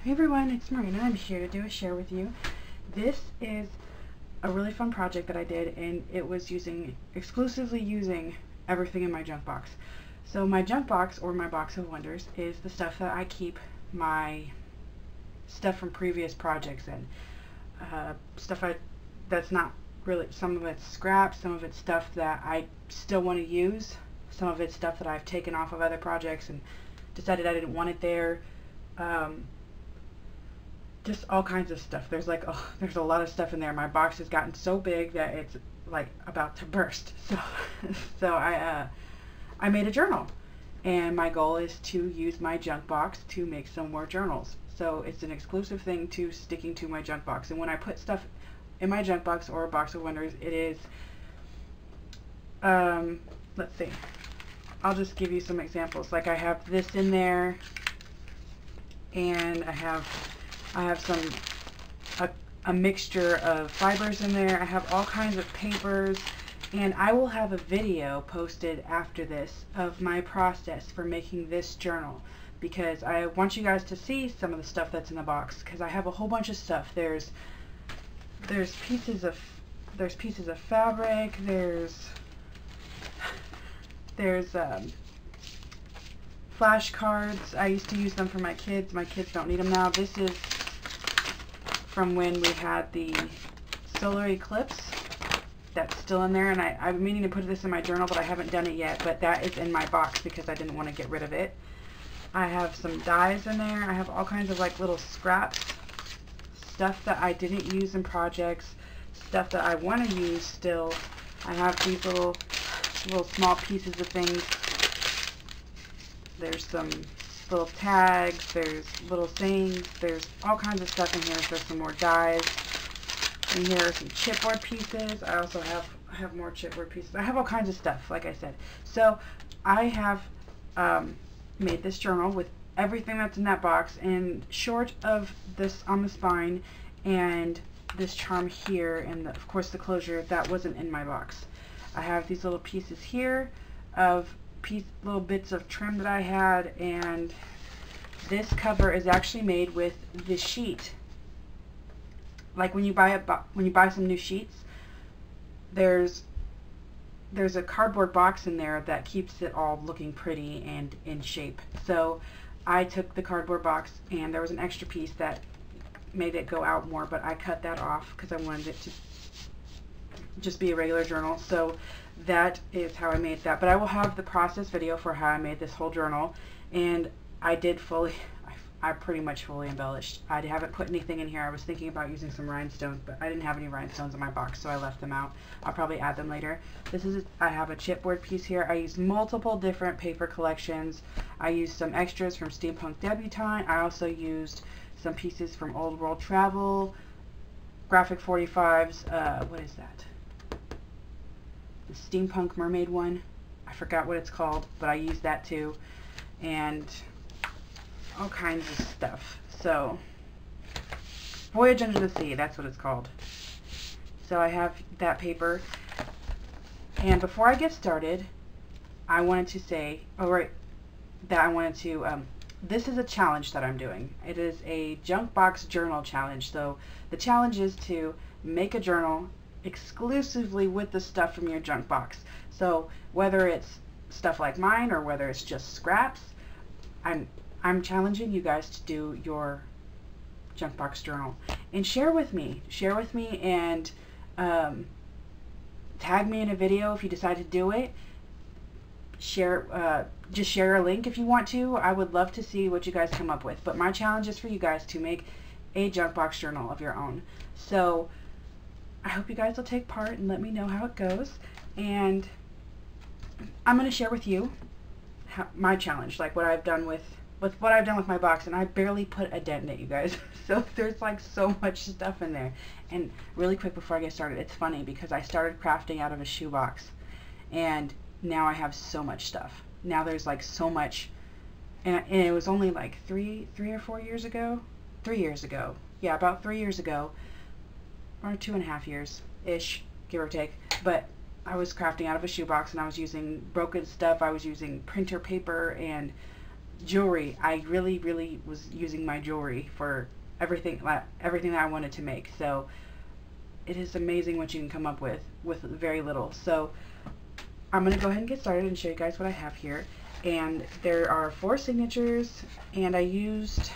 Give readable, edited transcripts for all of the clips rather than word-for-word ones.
Hey everyone, it's Marina. I'm here to do a share with you. This is a really fun project that I did, and it was exclusively using everything in my junk box. So my junk box, or my box of wonders, is the stuff that I keep my stuff from previous projects in. That's not really, some of it's scraps, some of it's stuff that I still want to use, some of it's stuff that I've taken off of other projects and decided I didn't want it there. Just all kinds of stuff. There's a lot of stuff in there. My box has gotten so big that it's like about to burst. So I made a journal, and my goal is to use my junk box to make some more journals. So it's an exclusive thing to sticking to my junk box. And when I put stuff in my junk box or a box of wonders, it is let's see. I'll just give you some examples. Like I have this in there, and I have a mixture of fibers in there. I have all kinds of papers, and I will have a video posted after this of my process for making this journal, because I want you guys to see some of the stuff that's in the box, because I have a whole bunch of stuff. There's pieces of fabric, there's flashcards. I used to use them for my kids. My kids don't need them now. This is from when we had the solar eclipse. That's still in there, and I've been meaning to put this in my journal, but I haven't done it yet. But that is in my box because I didn't want to get rid of it. I have some dies in there. I have all kinds of like little scraps, stuff that I didn't use in projects, stuff that I want to use still. I have these little small pieces of things. There's some little tags, there's little things, there's all kinds of stuff in here. There's some more dies. And here are some chipboard pieces. I also have more chipboard pieces. I have all kinds of stuff, like I said. So I have made this journal with everything that's in that box, and short of this on the spine and this charm here, and of course the closure, that wasn't in my box. I have these little pieces here of little bits of trim that I had, and this cover is actually made with the sheet. Like when you buy some new sheets, there's a cardboard box in there that keeps it all looking pretty and in shape. So I took the cardboard box, and there was an extra piece that made it go out more, but I cut that off because I wanted it to just be a regular journal. So that is how I made that. But I will have the process video for how I made this whole journal, and I pretty much fully embellished. I haven't put anything in here. I was thinking about using some rhinestones, but I didn't have any rhinestones in my box, so I left them out. I'll probably add them later. I have a chipboard piece here. I used multiple different paper collections. I used some extras from Steampunk Debutante. I also used some pieces from Old World Travel, Graphic 45s, what is that? The Steampunk Mermaid one. I forgot what it's called, but I used that too. And all kinds of stuff. So, Voyage Under the Sea, that's what it's called. So I have that paper. And before I get started, I wanted to say, this is a challenge that I'm doing. It is a junk box journal challenge. So the challenge is to make a journal exclusively with the stuff from your junk box. So whether it's stuff like mine or whether it's just scraps, I'm challenging you guys to do your junk box journal and share with me and tag me in a video if you decide to do it. Just share a link if you want to. I would love to see what you guys come up with, but my challenge is for you guys to make a junk box journal of your own. So I hope you guys will take part and let me know how it goes, and I'm going to share with you my challenge, like what I've done with my box, and I barely put a dent in it, you guys. So there's like so much stuff in there. And really quick before I get started, it's funny because I started crafting out of a shoebox, and now I have so much stuff. Now there's like so much, and it was only like 3 or 4 years ago. 3 years ago. Yeah, about 3 years ago, or 2.5 years ish, give or take. But I was crafting out of a shoebox, and I was using broken stuff. I was using printer paper and jewelry. I really was using my jewelry for everything that I wanted to make. So it is amazing what you can come up with very little. So I'm going to go ahead and get started and show you guys what I have here. And there are 4 signatures, and I used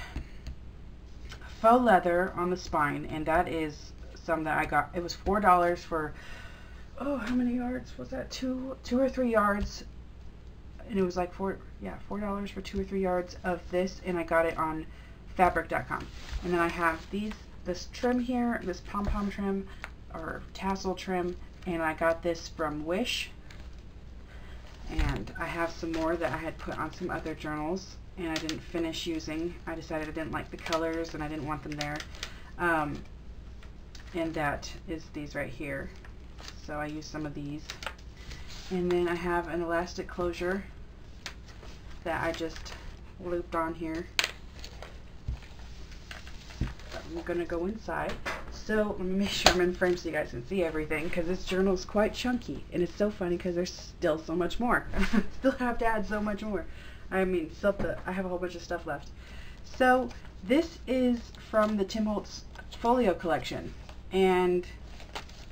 faux leather on the spine, and that is some that I got. It was $4 for, oh, how many yards was that? 2 or 3 yards, and it was like $4 for 2 or 3 yards of this, and I got it on fabric.com. And then I have this trim here, this pom-pom trim or tassel trim, and I got this from Wish. And I have some more that I had put on some other journals and I didn't finish using. I decided I didn't like the colors and I didn't want them there. And that is these right here. So I used some of these. And then I have an elastic closure that I just looped on here. I'm going to go inside. So let me make sure I'm in frame so you guys can see everything, because this journal is quite chunky, and it's so funny because there's still so much more. I still have to add so much more. I mean, I have a whole bunch of stuff left. So this is from the Tim Holtz folio collection, and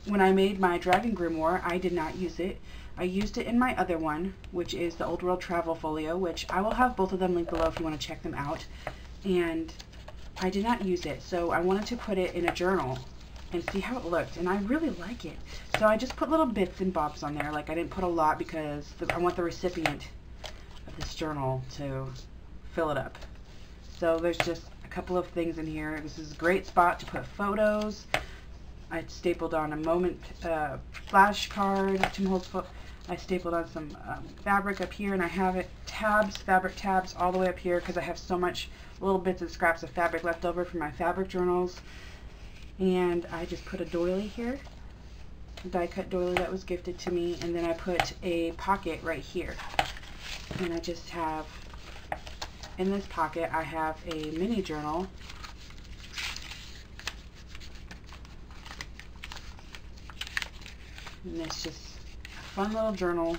when I made my Dragon Grimoire, I did not use it. I used it in my other one, which is the Old World Travel folio, which I will have both of them linked below if you want to check them out. And I did not use it, so I wanted to put it in a journal and see how it looked, and I really like it. So I just put little bits and bobs on there. Like, I didn't put a lot because I want the recipient of this journal to fill it up. So there's just a couple of things in here. This is a great spot to put photos. I stapled on a moment flash card, Tim Holtz. I stapled on some fabric up here, and I have it fabric tabs all the way up here because I have so much little bits and scraps of fabric left over from my fabric journals. And I just put a doily here, a die cut doily that was gifted to me, and then I put a pocket right here. And I just have, in this pocket, I have a mini journal. And it's just a fun little journal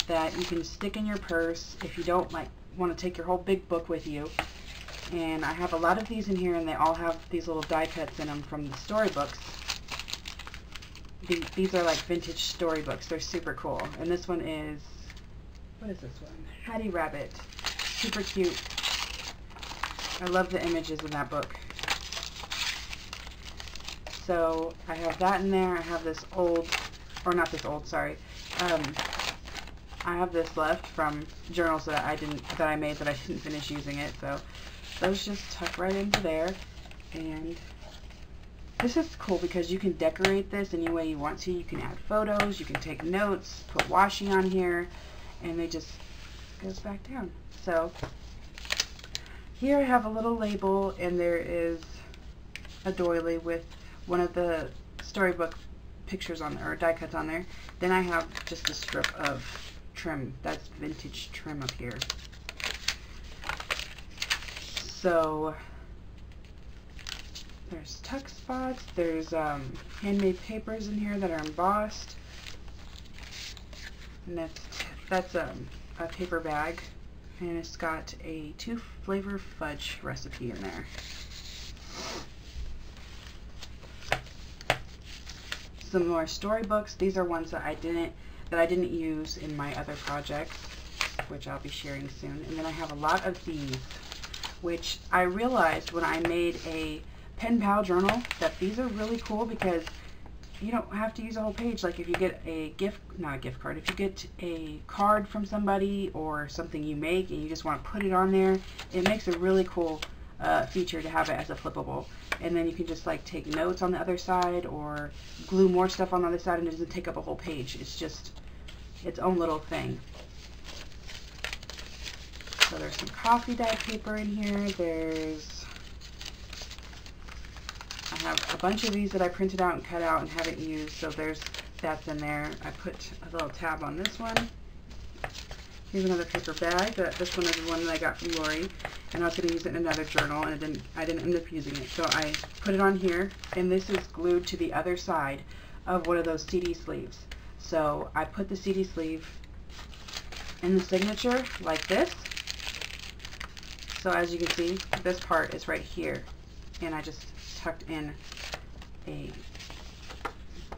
that you can stick in your purse if you don't want to take your whole big book with you. And I have a lot of these in here, and they all have these little die cuts in them from the storybooks. These are like vintage storybooks. They're super cool. And this one is, what is this one? Hattie Rabbit. Super cute. I love the images in that book. So I have that in there. I have this old, or not this old, sorry. I have this left from journals that I made that I didn't finish using it. So those just tuck right into there. And this is cool because you can decorate this any way you want to. You can add photos, you can take notes, put washi on here, and they just goes back down. So here I have a little label, and there is a doily with one of the storybook pictures on there, or die cuts on there. Then I have just a strip of trim. That's vintage trim up here. So there's tuck spots. There's handmade papers in here that are embossed. And that's a paper bag, and it's got a 2-flavor fudge recipe in there. Some more storybooks. These are ones that I didn't use in my other projects, which I'll be sharing soon. And then I have a lot of these, which I realized when I made a pen pal journal that these are really cool because you don't have to use a whole page. Like if you get if you get a card from somebody or something you make and you just want to put it on there, it makes a really cool feature to have it as a flippable. And then you can just like take notes on the other side or glue more stuff on the other side, and it doesn't take up a whole page. It's just its own little thing. So there's some coffee dye paper in here. I have a bunch of these that I printed out and cut out and haven't used, so that's in there. I put a little tab on this one. Here's another paper bag. This one is the one that I got from Lori, and I was going to use it in another journal, and I didn't end up using it. So I put it on here, and this is glued to the other side of one of those CD sleeves. So I put the CD sleeve in the signature like this, So as you can see, this part is right here, and I just tucked in a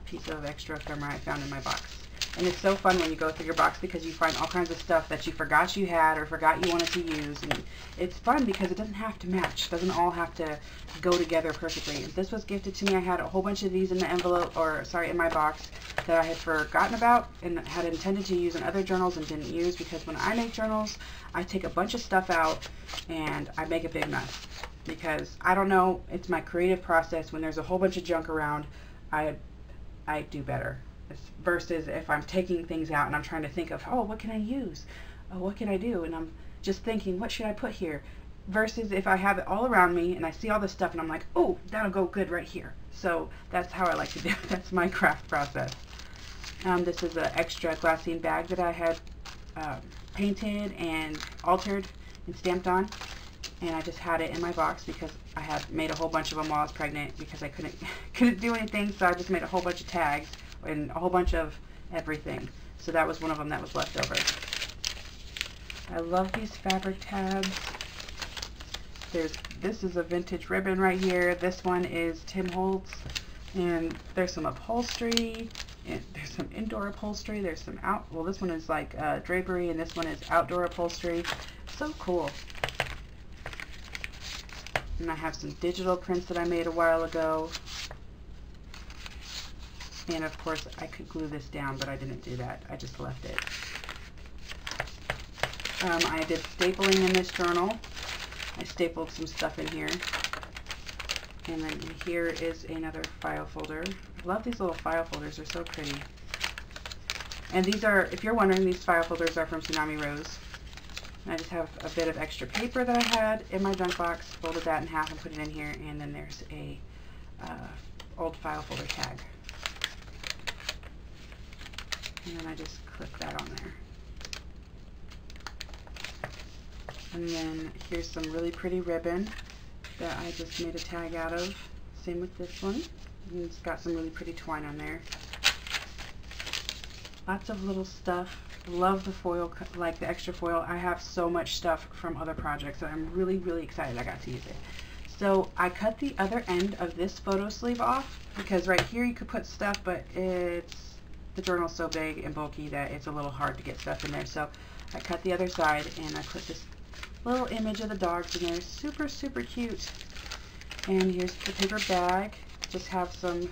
piece of extra ephemera I found in my box. And it's so fun when you go through your box because you find all kinds of stuff that you forgot you had or forgot you wanted to use. And it's fun because it doesn't have to match. It doesn't all have to go together perfectly. This was gifted to me. I had a whole bunch of these in the envelope, or sorry, in my box that I had forgotten about and had intended to use in other journals and didn't use, because when I make journals, I take a bunch of stuff out and I make a big mess. Because I don't know, it's my creative process. When there's a whole bunch of junk around, I do better. Versus if I'm taking things out and I'm trying to think of, oh, what can I use? Oh, what can I do? And I'm just thinking, what should I put here? Versus if I have it all around me and I see all this stuff and I'm like, oh, that'll go good right here. So that's how I like to do it. That's my craft process. This is an extra glassine bag that I had painted and altered and stamped on. And I just had it in my box because I had made a whole bunch of them while I was pregnant because I couldn't do anything. So I just made a whole bunch of tags and a whole bunch of everything. So that was one of them that was left over. I love these fabric tabs. This is a vintage ribbon right here. This one is Tim Holtz, and there's some upholstery, and there's some indoor upholstery. There's some well, this one is like drapery, and this one is outdoor upholstery. So cool. And I have some digital prints that I made a while ago. And of course, I could glue this down, but I didn't do that. I just left it. I did stapling in this journal. I stapled some stuff in here. And then here is another file folder. I love these little file folders. They're so pretty. And these are, if you're wondering, these file folders are from Tsunami Rose. And I just have a bit of extra paper that I had in my junk box. Folded that in half and put it in here. And then there's a old file folder tag. And then I just clip that on there. And then here's some really pretty ribbon that I just made a tag out of. Same with this one. And it's got some really pretty twine on there. Lots of little stuff. Love the foil, like the extra foil. I have so much stuff from other projects that I'm really, really excited I got to use it. So I cut the other end of this photo sleeve off because right here you could put stuff, but the journal's so big and bulky that it's a little hard to get stuff in there. So I cut the other side and I put this little image of the dogs in there. Super, super cute. And here's the paper bag. Just have some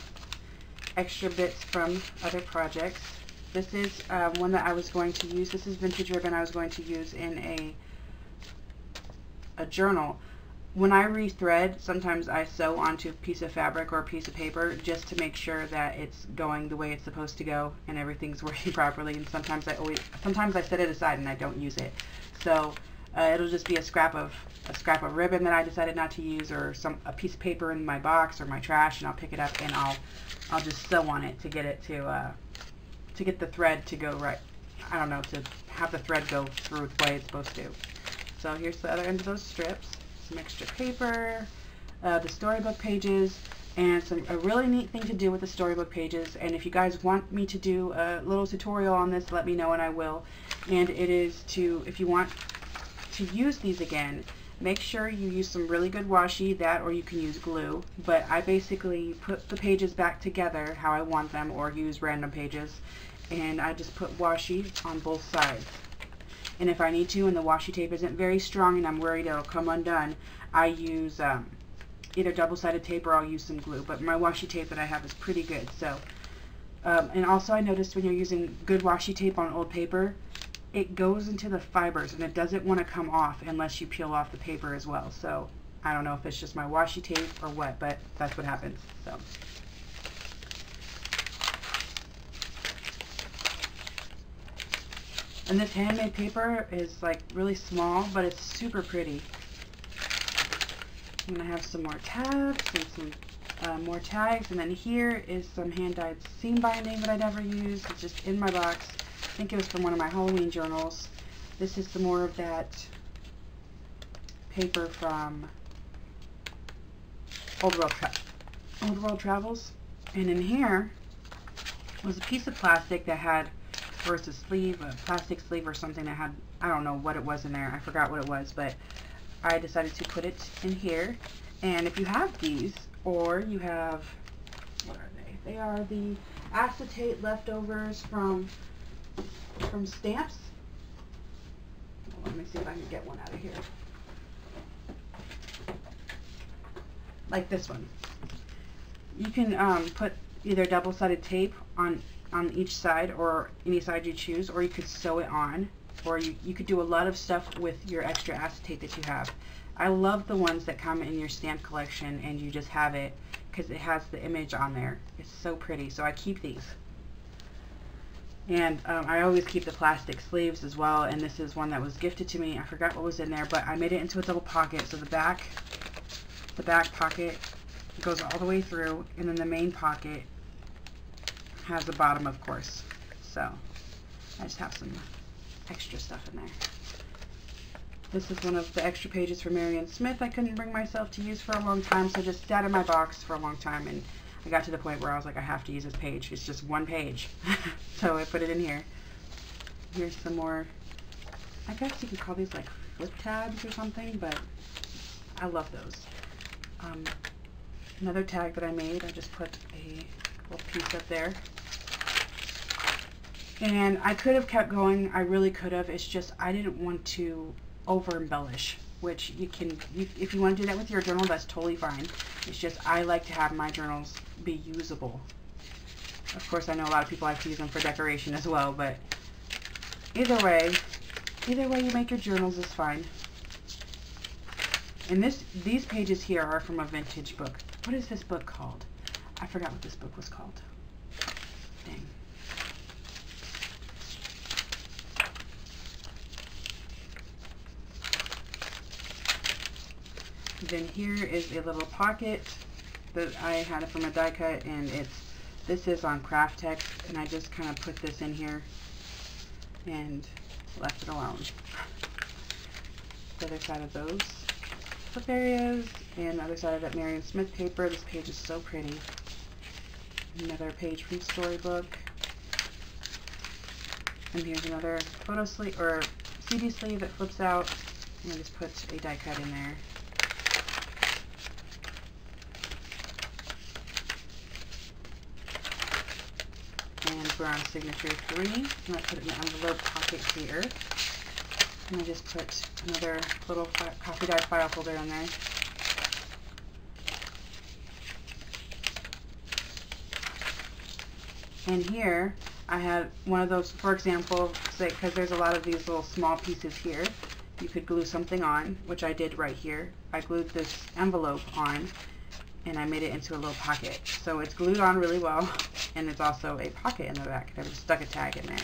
extra bits from other projects. This is one that I was going to use. This is vintage ribbon I was going to use in a journal. When I rethread, sometimes I sew onto a piece of fabric or a piece of paper just to make sure that it's going the way it's supposed to go and everything's working properly. And sometimes I set it aside and I don't use it. So it'll just be a scrap of ribbon that I decided not to use, or a piece of paper in my box or my trash, and I'll pick it up and I'll just sew on it to get it to get the thread to go right. I don't know, to have the thread go through the way it's supposed to. So here's the other end of those strips. Some extra paper, the storybook pages, and a really neat thing to do with the storybook pages. And if you guys want me to do a little tutorial on this, let me know and I will. And it is if you want to use these again, make sure you use some really good washi, or you can use glue. But I basically put the pages back together how I want them, or use random pages, and I just put washi on both sides. And if I need to, and the washi tape isn't very strong and I'm worried it'll come undone, I use either double-sided tape or I'll use some glue. But my washi tape that I have is pretty good. So, and also I noticed when you're using good washi tape on old paper, it goes into the fibers and it doesn't want to come off unless you peel off the paper as well. So I don't know if it's just my washi tape or what, but that's what happens. So. And this handmade paper is like really small, but it's super pretty. I'm going to have some more tabs and some more tags. And then here is some hand-dyed seam binding that I never used. It's just in my box. I think it was from one of my Halloween journals. This is some more of that paper from Old World Travels. And in here was a piece of plastic that had, or it's a sleeve, a plastic sleeve or something that had, I don't know what it was in there. I forgot what it was, but I decided to put it in here. And if you have these, or you have, what are they? They are the acetate leftovers from stamps. Let me see if I can get one out of here. Like this one. You can put either double-sided tape on each side, or any side you choose, or you could sew it on, or you could do a lot of stuff with your extra acetate that you have. I love the ones that come in your stamp collection and you just have it because it has the image on there. It's so pretty, so I keep these. And I always keep the plastic sleeves as well, and this is one that was gifted to me. I forgot what was in there, but I made it into a double pocket, so the back pocket goes all the way through, and then the main pocket has the bottom, of course. So I just have some extra stuff in there. This is one of the extra pages for Marion Smith I couldn't bring myself to use for a long time, so just sat in my box for a long time, and I got to the point where I was like, I have to use this page. It's just one page. So I put it in here. Here's some more, I guess you could call these like flip tabs or something, but I love those. Another tag that I made, I just put a little piece up there. And I could have kept going, I really could have. It's just I didn't want to over embellish, which you can, if you want to do that with your journal, that's totally fine. It's just I like to have my journals be usable. Of course, I know a lot of people like to use them for decoration as well, but either way you make your journals is fine. And these pages here are from a vintage book. What is this book called? I forgot what this book was called. Dang. Then here is a little pocket that I had from a die cut, and this is on Craft Text, and I just kind of put this in here and left it alone. The other side of those flip areas, and the other side of that Marion Smith paper. This page is so pretty. Another page from Storybook. And here's another photo sleeve or CD sleeve that flips out, and I just put a die cut in there. And we're on signature 3, and I put it in the envelope pocket here. And I just put another little coffee dye file folder in there. And here I had one of those, for example, say, because there's a lot of these little small pieces here, you could glue something on, which I did right here. I glued this envelope on, and I made it into a little pocket. So it's glued on really well, and it's also a pocket in the back. I just stuck a tag in there.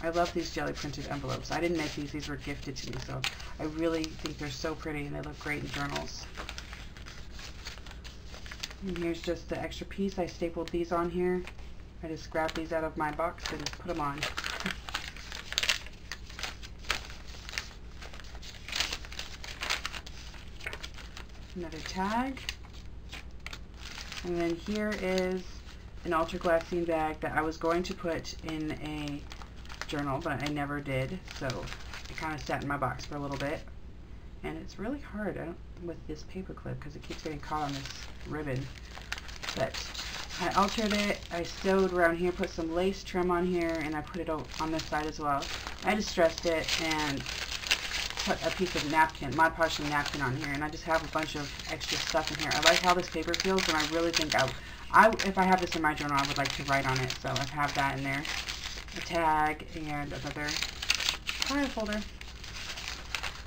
I love these jelly printed envelopes. I didn't make these were gifted to me, so I really think they're so pretty and they look great in journals. And here's just the extra piece. I stapled these on here. I just grabbed these out of my box and just put them on. Another tag. And then here is an ultra glassine bag that I was going to put in a journal, but I never did, so it kind of sat in my box for a little bit. And it's really hard with this paper clip because it keeps getting caught on this ribbon. But I altered it, I sewed around here, put some lace trim on here, and I put it on this side as well. I distressed it and put a piece of napkin, Mod Podge napkin on here, and I just have a bunch of extra stuff in here. I like how this paper feels, and I really think if I have this in my journal, I would like to write on it, so I have that in there. A tag and another file folder.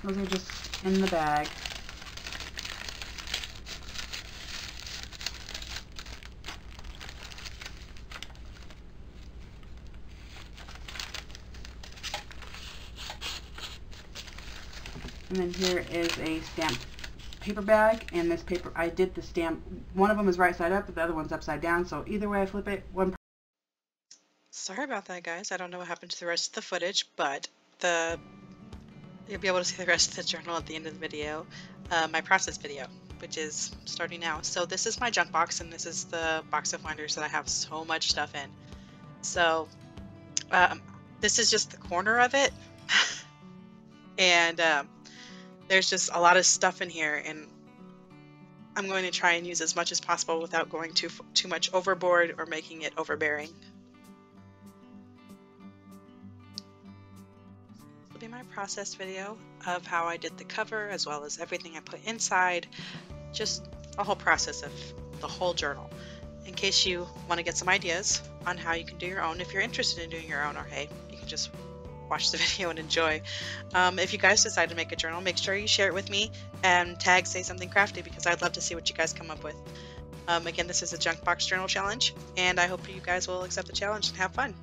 Those are just in the bag. And then here is a stamped paper bag, and this paper, I did the stamp, one of them is right side up, but the other one's upside down, so either way I flip it, Sorry about that, guys. I don't know what happened to the rest of the footage, but you'll be able to see the rest of the journal at the end of the video, my process video, which is starting now. So this is my junk box, and this is the box of wonders that I have so much stuff in. So this is just the corner of it. And there's just a lot of stuff in here, and I'm going to try and use as much as possible without going too much overboard or making it overbearing. This will be my process video of how I did the cover, as well as everything I put inside, just a whole process of the whole journal, in case you want to get some ideas on how you can do your own. If you're interested in doing your own, or hey, you can just watch the video and enjoy. If you guys decide to make a journal, make sure you share it with me and tag Say Something Crafty, because I'd love to see what you guys come up with. Again, this is a junk box journal challenge, and I hope you guys will accept the challenge and have fun.